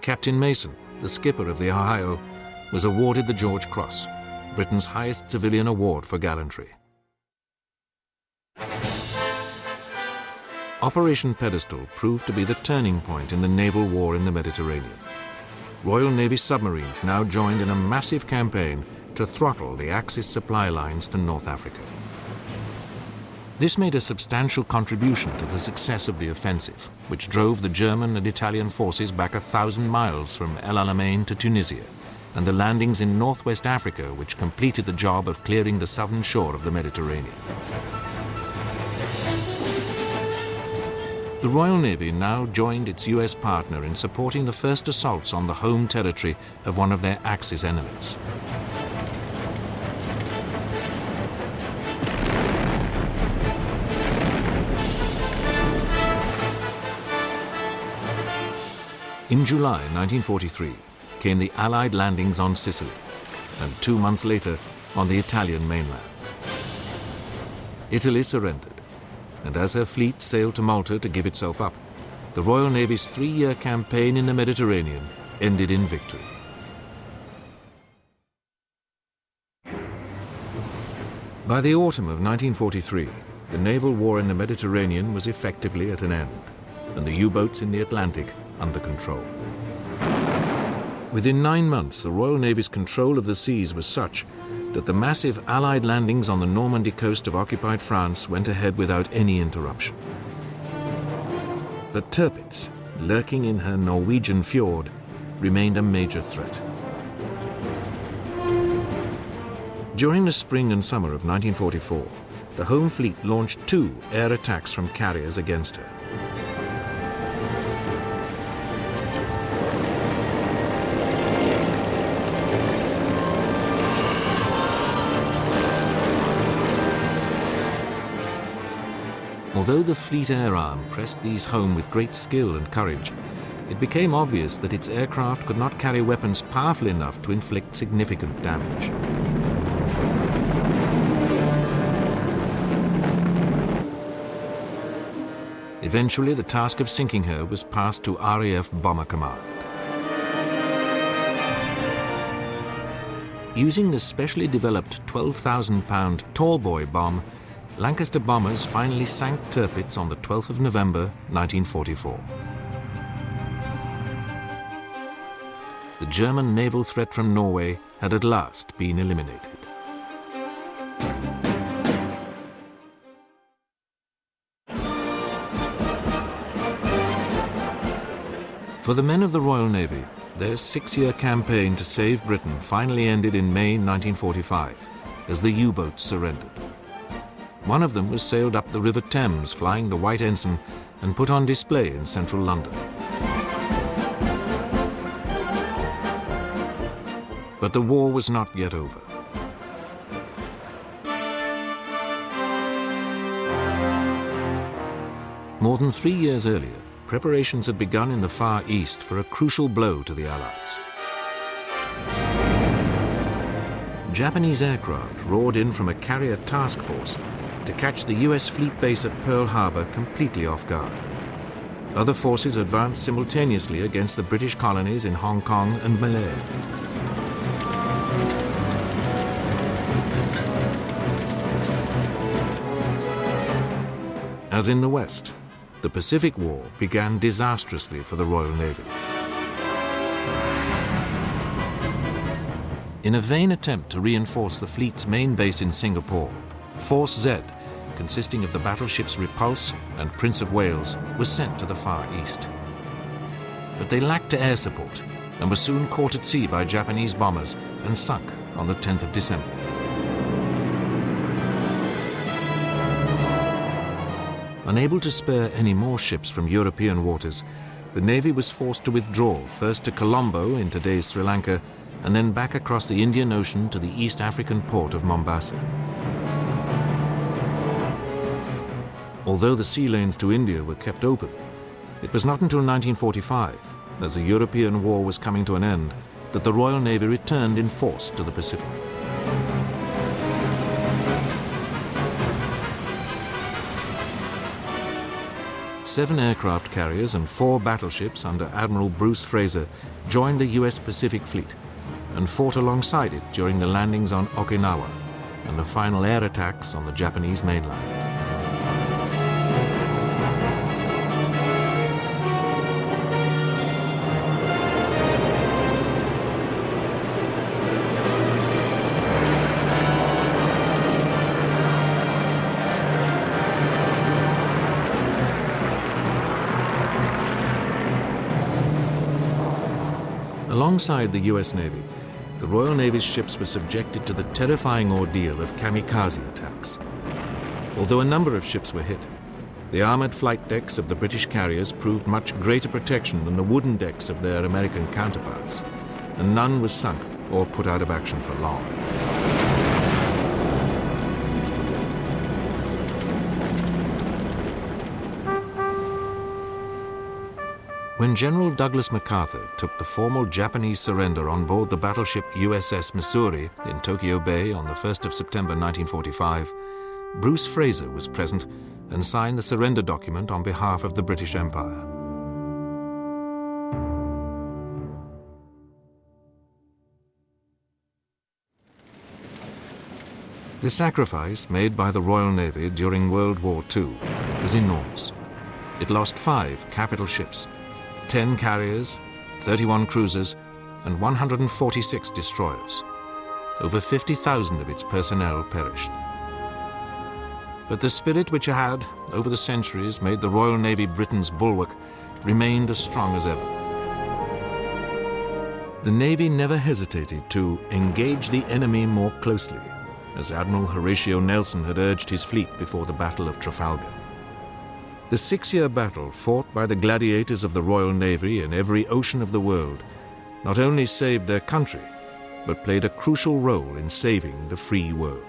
Captain Mason, the skipper of the Ohio, was awarded the George Cross, Britain's highest civilian award for gallantry. Operation Pedestal proved to be the turning point in the naval war in the Mediterranean. Royal Navy submarines now joined in a massive campaign to throttle the Axis supply lines to North Africa. This made a substantial contribution to the success of the offensive, which drove the German and Italian forces back 1,000 miles from El Alamein to Tunisia, and the landings in northwest Africa, which completed the job of clearing the southern shore of the Mediterranean. The Royal Navy now joined its US partner in supporting the first assaults on the home territory of one of their Axis enemies. In July 1943 came the Allied landings on Sicily, and 2 months later on the Italian mainland. Italy surrendered, and as her fleet sailed to Malta to give itself up, the Royal Navy's 3-year campaign in the Mediterranean ended in victory. By the autumn of 1943, the naval war in the Mediterranean was effectively at an end, and the U-boats in the Atlantic under control. Within 9 months, the Royal Navy's control of the seas was such that the massive Allied landings on the Normandy coast of occupied France went ahead without any interruption. But Tirpitz, lurking in her Norwegian fjord, remained a major threat. During the spring and summer of 1944, the Home Fleet launched 2 air attacks from carriers against her. Although the Fleet Air Arm pressed these home with great skill and courage, it became obvious that its aircraft could not carry weapons powerful enough to inflict significant damage. Eventually, the task of sinking her was passed to RAF Bomber Command. Using the specially developed 12,000-pound tall boy bomb, Lancaster bombers finally sank Tirpitz on the 12th of November, 1944. The German naval threat from Norway had at last been eliminated. For the men of the Royal Navy, their 6-year campaign to save Britain finally ended in May 1945, as the U-boats surrendered. One of them was sailed up the River Thames flying the white ensign and put on display in central London. But the war was not yet over. More than 3 years earlier, preparations had begun in the Far East for a crucial blow to the Allies. Japanese aircraft roared in from a carrier task force to catch the US fleet base at Pearl Harbor completely off guard. Other forces advanced simultaneously against the British colonies in Hong Kong and Malaya. As in the West, the Pacific War began disastrously for the Royal Navy. In a vain attempt to reinforce the fleet's main base in Singapore, Force Z, consisting of the battleships Repulse and Prince of Wales, was sent to the Far East. But they lacked air support and were soon caught at sea by Japanese bombers and sunk on the 10th of December. Unable to spare any more ships from European waters, the Navy was forced to withdraw first to Colombo in today's Sri Lanka and then back across the Indian Ocean to the East African port of Mombasa. Although the sea lanes to India were kept open, it was not until 1945, as the European war was coming to an end, that the Royal Navy returned in force to the Pacific. 7 aircraft carriers and 4 battleships under Admiral Bruce Fraser joined the US Pacific Fleet and fought alongside it during the landings on Okinawa and the final air attacks on the Japanese mainland. Alongside the US Navy, the Royal Navy's ships were subjected to the terrifying ordeal of kamikaze attacks. Although a number of ships were hit, the armored flight decks of the British carriers proved much greater protection than the wooden decks of their American counterparts, and none was sunk or put out of action for long. When General Douglas MacArthur took the formal Japanese surrender on board the battleship USS Missouri in Tokyo Bay on the 1st of September 1945, Bruce Fraser was present and signed the surrender document on behalf of the British Empire. The sacrifice made by the Royal Navy during World War II was enormous. It lost 5 capital ships, 10 carriers, 31 cruisers, and 146 destroyers. Over 50,000 of its personnel perished. But the spirit which had, over the centuries, made the Royal Navy Britain's bulwark remained as strong as ever. The Navy never hesitated to engage the enemy more closely, as Admiral Horatio Nelson had urged his fleet before the Battle of Trafalgar. The 6-year battle fought by the gladiators of the Royal Navy in every ocean of the world not only saved their country, but played a crucial role in saving the free world.